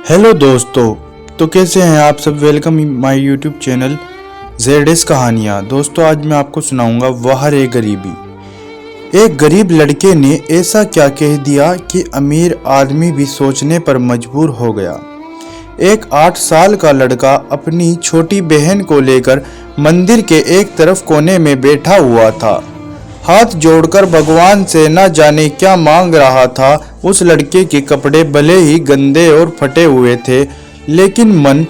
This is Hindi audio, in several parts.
हेलो दोस्तों, तो कैसे हैं आप सब। Welcome my YouTube channel ZS कहानियाँ। दोस्तों, आज मैं आपको सुनाऊंगा वह रे गरीबी। एक गरीब लड़के ने ऐसा क्या कह दिया कि अमीर आदमी भी सोचने पर मजबूर हो गया। एक 8 साल का लड़का अपनी छोटी बहन को लेकर मंदिर के एक तरफ कोने में बैठा हुआ था। हाथ जोड़कर भगवान से न जाने क्या मांग रहा था। उस लड़के के कपड़े भले ही गंदे और फटे हुए थे, लेकिन मन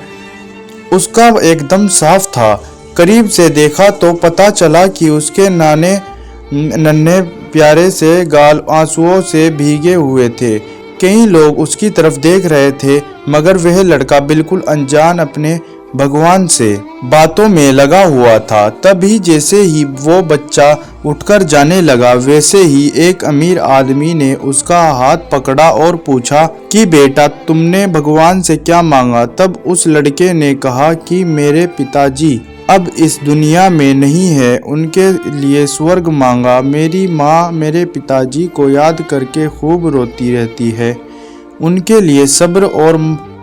उसका एकदम साफ था। करीब से देखा तो पता चला कि उसके नन्हे प्यारे से गाल आंसुओं से भीगे हुए थे। कई लोग उसकी तरफ देख रहे थे, मगर वह लड़का बिल्कुल अनजान अपने भगवान से बातों में लगा हुआ था। तभी जैसे ही वो बच्चा उठकर जाने लगा, वैसे ही एक अमीर आदमी ने उसका हाथ पकड़ा और पूछा कि बेटा, तुमने भगवान से क्या मांगा। तब उस लड़के ने कहा कि मेरे पिताजी अब इस दुनिया में नहीं है, उनके लिए स्वर्ग मांगा। मेरी माँ मेरे पिताजी को याद करके खूब रोती रहती है, उनके लिए सब्र। और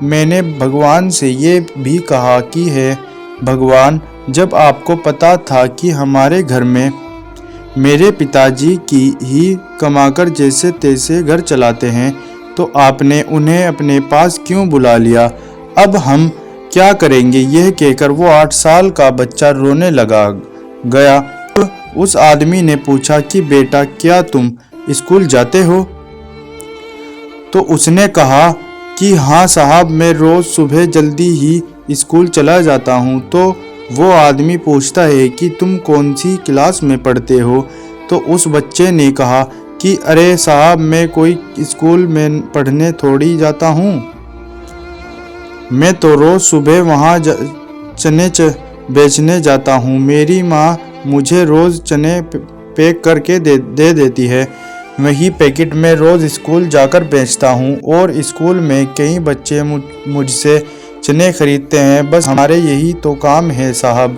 मैंने भगवान से ये भी कहा कि है भगवान, जब आपको पता था कि हमारे घर में मेरे पिताजी की ही कमाकर जैसे तैसे घर चलाते हैं, तो आपने उन्हें अपने पास क्यों बुला लिया। अब हम क्या करेंगे। यह कहकर वो 8 साल का बच्चा रोने लगा गया। उस आदमी ने पूछा कि बेटा, क्या तुम स्कूल जाते हो। तो उसने कहा कि हाँ साहब, मैं रोज़ सुबह जल्दी ही स्कूल चला जाता हूँ। तो वो आदमी पूछता है कि तुम कौन सी क्लास में पढ़ते हो। तो उस बच्चे ने कहा कि अरे साहब, मैं कोई स्कूल में पढ़ने थोड़ी जाता हूँ, मैं तो रोज़ सुबह वहाँ चने बेचने जाता हूँ। मेरी माँ मुझे रोज़ चने पैक करके दे देती है, वही पैकेट में रोज़ स्कूल जाकर बेचता हूँ। और स्कूल में कई बच्चे मुझसे चने खरीदते हैं। बस हमारे यही तो काम है साहब,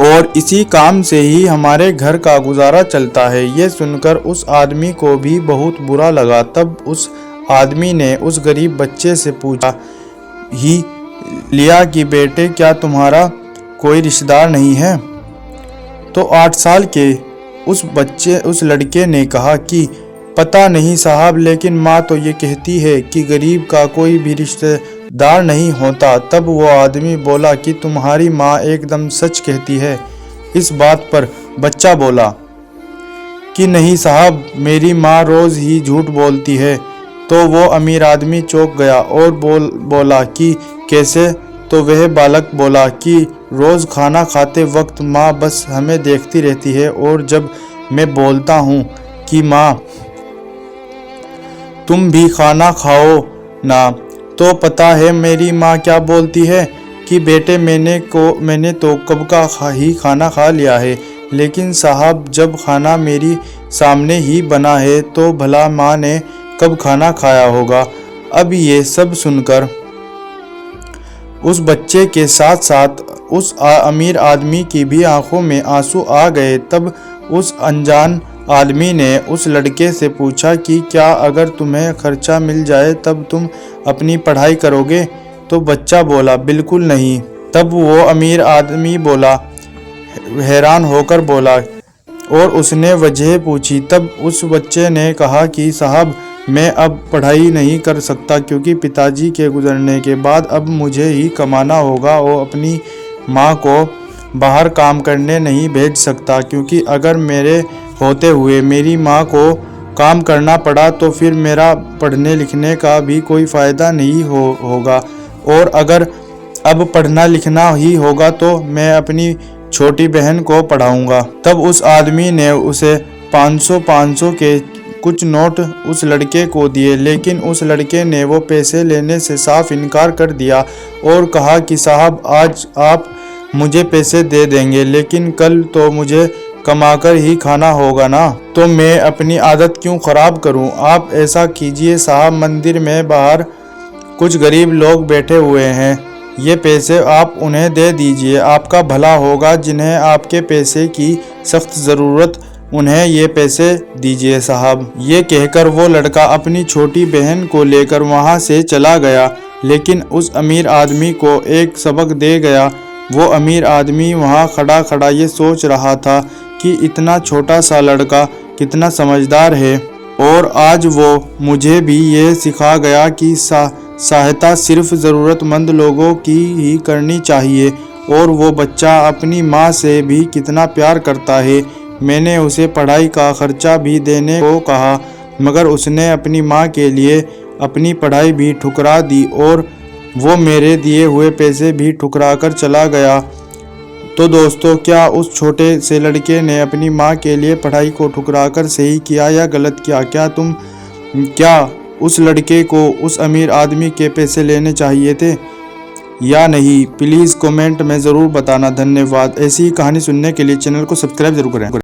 और इसी काम से ही हमारे घर का गुजारा चलता है। ये सुनकर उस आदमी को भी बहुत बुरा लगा। तब उस आदमी ने उस गरीब बच्चे से पूछा ही लिया कि बेटे, क्या तुम्हारा कोई रिश्तेदार नहीं है। तो 8 साल के उस लड़के ने कहा कि पता नहीं साहब, लेकिन माँ तो ये कहती है कि गरीब का कोई भी रिश्तेदार नहीं होता। तब वो आदमी बोला कि तुम्हारी माँ एकदम सच कहती है। इस बात पर बच्चा बोला कि नहीं साहब, मेरी माँ रोज़ ही झूठ बोलती है। तो वो अमीर आदमी चौंक गया और बोला कि कैसे। तो वह बालक बोला कि रोज़ खाना खाते वक्त माँ बस हमें देखती रहती है, और जब मैं बोलता हूँ कि माँ तुम भी खाना खाओ ना, तो पता है मेरी माँ क्या बोलती है कि बेटे, मैंने तो कब का ही खाना खा लिया है। लेकिन साहब, जब खाना मेरी सामने ही बना है, तो भला माँ ने कब खाना खाया होगा। अब ये सब सुनकर उस बच्चे के साथ साथ उस अमीर आदमी की भी आंखों में आंसू आ गए। तब उस अनजान आदमी ने उस लड़के से पूछा कि क्या अगर तुम्हें खर्चा मिल जाए तब तुम अपनी पढ़ाई करोगे। तो बच्चा बोला बिल्कुल नहीं। तब वो अमीर आदमी बोला, हैरान होकर बोला, और उसने वजह पूछी। तब उस बच्चे ने कहा कि साहब, मैं अब पढ़ाई नहीं कर सकता, क्योंकि पिताजी के गुजरने के बाद अब मुझे ही कमाना होगा, और अपनी माँ को बाहर काम करने नहीं भेज सकता, क्योंकि अगर मेरे होते हुए मेरी माँ को काम करना पड़ा तो फिर मेरा पढ़ने लिखने का भी कोई फ़ायदा नहीं होगा। और अगर अब पढ़ना लिखना ही होगा तो मैं अपनी छोटी बहन को पढ़ाऊँगा। तब उस आदमी ने उसे 500 के कुछ नोट उस लड़के को दिए, लेकिन उस लड़के ने वो पैसे लेने से साफ इनकार कर दिया और कहा कि साहब, आज आप मुझे पैसे दे देंगे, लेकिन कल तो मुझे कमाकर ही खाना होगा ना, तो मैं अपनी आदत क्यों ख़राब करूं। आप ऐसा कीजिए साहब, मंदिर में बाहर कुछ गरीब लोग बैठे हुए हैं, ये पैसे आप उन्हें दे दीजिए, आपका भला होगा। जिन्हें आपके पैसे की सख्त ज़रूरत उन्हें ये पैसे दीजिए साहब। ये कहकर वो लड़का अपनी छोटी बहन को लेकर वहाँ से चला गया, लेकिन उस अमीर आदमी को एक सबक दे गया। वो अमीर आदमी वहाँ खड़ा खड़ा ये सोच रहा था कि इतना छोटा सा लड़का कितना समझदार है, और आज वो मुझे भी ये सिखा गया कि सहायता सिर्फ ज़रूरतमंद लोगों की ही करनी चाहिए। और वो बच्चा अपनी माँ से भी कितना प्यार करता है। मैंने उसे पढ़ाई का खर्चा भी देने को कहा, मगर उसने अपनी माँ के लिए अपनी पढ़ाई भी ठुकरा दी और वो मेरे दिए हुए पैसे भी ठुकरा कर चला गया। तो दोस्तों, क्या उस छोटे से लड़के ने अपनी माँ के लिए पढ़ाई को ठुकरा कर सही किया या गलत किया? क्या उस लड़के को उस अमीर आदमी के पैसे लेने चाहिए थे या नहीं? प्लीज़ कमेंट में ज़रूर बताना। धन्यवाद। ऐसी ही कहानी सुनने के लिए चैनल को सब्सक्राइब जरूर करें।